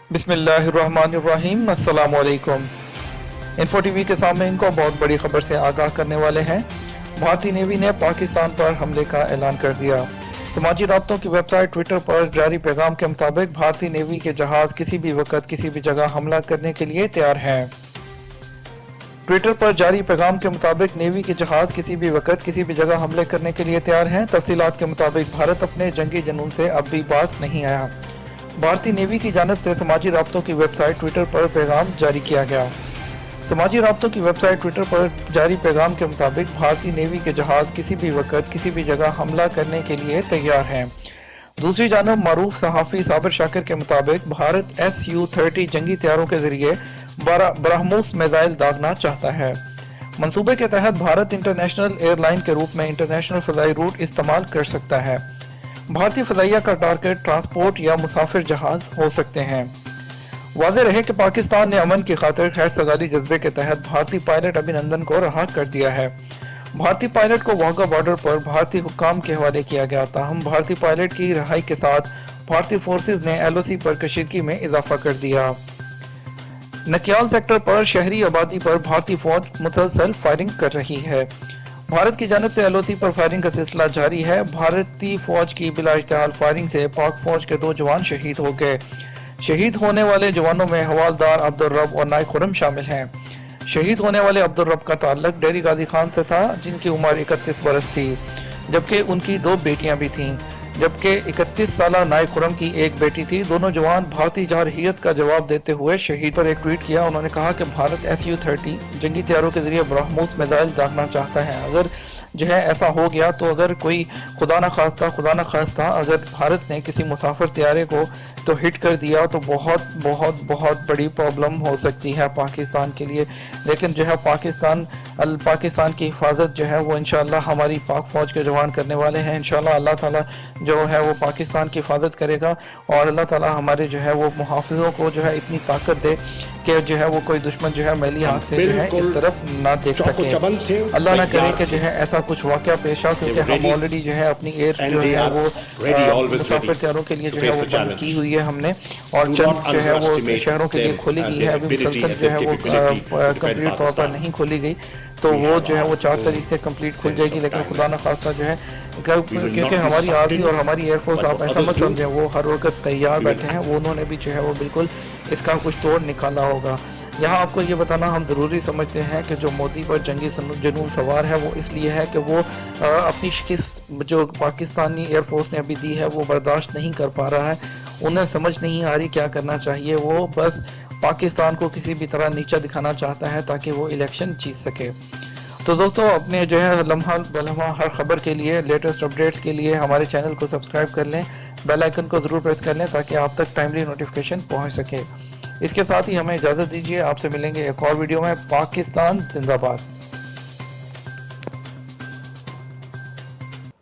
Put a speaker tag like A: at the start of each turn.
A: बिस्मिल्लाहिर्रहमानिर्रहीम। अस्सलाम वालेकुम। इन्फो टीवी के सामने इनको बहुत बड़ी खबर से आगाह करने वाले हैं। भारतीय नेवी ने पाकिस्तान पर हमले का ऐलान कर दिया। समाजी राब्तों की वेबसाइट ट्विटर पर जारी पैगाम के मुताबिक भारतीय नेवी के जहाज किसी भी वक्त किसी भी जगह हमला करने के लिए तैयार हैं। ट्विटर पर जारी पैगाम के मुताबिक नेवी के जहाज किसी भी वक्त किसी भी जगह हमले करने के लिए तैयार हैं। तफसीलात के मुताबिक भारत अपने जंगी जुनून से अब भी बाज नहीं आया। भारतीय नेवी की जानिब से समाजी राब्तों की वेबसाइट ट्विटर पर पैगाम जारी किया गया। समाजी राब्तों की वेबसाइट ट्विटर पर जारी पैगाम के मुताबिक भारतीय नेवी के जहाज किसी भी वक्त किसी भी जगह हमला करने के लिए तैयार हैं। दूसरी जानब मारूफ सहाफ़ी साबिर शाकिर के मुताबिक भारत Su-30 जंगी तैयारों के जरिए ब्रह्मोस मिसाइल दागना चाहता है। मंसूबे के तहत भारत इंटरनेशनल एयरलाइन के रूप में इंटरनेशनल फ़ज़ाई रूट इस्तेमाल कर सकता है। भारतीय फ़ज़ाइया का टारगेट ट्रांसपोर्ट या मुसाफिर जहाज हो सकते हैं। वाज़ेह रहे कि पाकिस्तान ने अमन की खातिर खैर सगाली जज्बे के तहत भारतीय पायलट अभिनंदन को रहा कर दिया है। भारतीय पायलट को वाघा बॉर्डर पर भारतीय हुक्काम के हवाले किया गया था। हम भारतीय पायलट की रिहाई के साथ भारतीय फोर्सेज ने LOC पर कशीदगी में इजाफा कर दिया। नकियाल सेक्टर पर शहरी आबादी पर भारतीय फौज मुसलसल फायरिंग कर रही है। भारत की जानिब से LOC पर फायरिंग का सिलसिला जारी है। भारतीय फौज की बिला इश्तिहाल फायरिंग से पाक फौज के 2 जवान शहीद हो गए। शहीद होने वाले जवानों में हवालदार अब्दुल रब और नायक खुरम शामिल हैं। शहीद होने वाले अब्दुल रब का ताल्लुक डेरी गाजी खान से था, जिनकी उम्र 31 बरस थी, जबकि उनकी 2 बेटियां भी थीं, जबकि 31 साला नायक खुरम की 1 बेटी थी। दोनों जवान भारतीय जरहियत का जवाब देते हुए शहीद पर एक ट्वीट किया। उन्होंने कहा कि भारत Su-30 जंगी तैयारों के जरिए ब्रह्मोस मिसाइल दागना चाहता है। अगर जो है ऐसा हो गया तो अगर कोई खुदा न खास्ता अगर भारत ने किसी मुसाफिर तैयारे को तो हिट कर दिया तो बहुत बहुत बहुत बड़ी प्रॉब्लम हो सकती है पाकिस्तान के लिए। लेकिन जो है पाकिस्तान की हिफाजत जो है वो इंशाअल्लाह हमारी पाक फौज के जवान करने वाले हैं। इंशाअल्लाह अल्लाह ताला जो है वो पाकिस्तान की हिफाजत करेगा और अल्लाह ताला हमारे जो है वो मुहाफिजों को जो है इतनी ताकत दे कि जो है वो कोई दुश्मन जो है मैली आंख से जो है इस तरफ ना देख सके। अल्लाह ना करे कि जो है ऐसा कुछ वाकया पेश आ, क्योंकि हम ऑलरेडी जो है अपनी एयर जो है वो मुसाफिर तैयारों के लिए जो है वो बंद की हुई है हमने, और चंद जो है वो शहरों के लिए खोली गई है। अभी मुसलसल जो है वो कंप्लीट तौर पर नहीं खोली गई, तो वो जो है वो 4 तारीख से कंप्लीट खुल जाएगी। लेकिन खुदा न खास्ता जो है क्योंकि हमारी आर्मी और हमारी एयरफोर्स आप ऐसा मत समझें वो हर वक्त तैयार बैठे हैं, वो उन्होंने भी जो है वो बिल्कुल इसका कुछ तोड़ निकाला होगा। यहाँ आपको ये बताना हम ज़रूरी समझते हैं कि जो मोदी पर जंगी जुनून सवार है वो इसलिए है कि वो अपनी शिकस्त जो पाकिस्तानी एयरफोर्स ने अभी दी है वो बर्दाश्त नहीं कर पा रहा है। उन्हें समझ नहीं आ रही क्या करना चाहिए। वो बस पाकिस्तान को किसी भी तरह नीचा दिखाना चाहता है ताकि वो इलेक्शन जीत सके। तो दोस्तों अपने जो है लम्हा बलम्हा हर खबर के लिए लेटेस्ट अपडेट्स के लिए हमारे चैनल को सब्सक्राइब कर लें, बेल आइकन को ज़रूर प्रेस कर लें ताकि आप तक टाइमली नोटिफिकेशन पहुंच सके। इसके साथ ही हमें इजाज़त दीजिए, आपसे मिलेंगे एक और वीडियो में। पाकिस्तान जिंदाबाद।